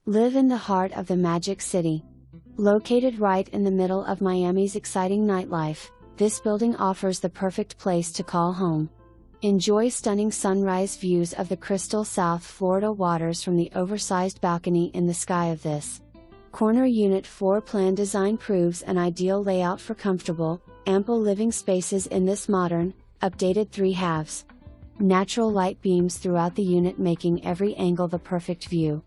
Live in the heart of the Magic City. Located right in the middle of Miami's exciting nightlife, this building offers the perfect place to call home. Enjoy stunning sunrise views of the crystal South Florida waters from the oversized balcony in the sky of this corner unit. Floor plan design proves an ideal layout for comfortable, ample living spaces in this modern, updated 3/2. Natural light beams throughout the unit, making every angle the perfect view.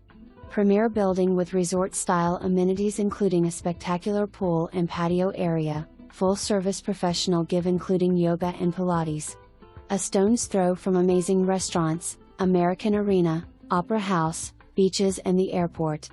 Premier building with resort-style amenities including a spectacular pool and patio area, full-service professional give including yoga and Pilates. A stone's throw from amazing restaurants, American Arena, Opera House, beaches and the airport.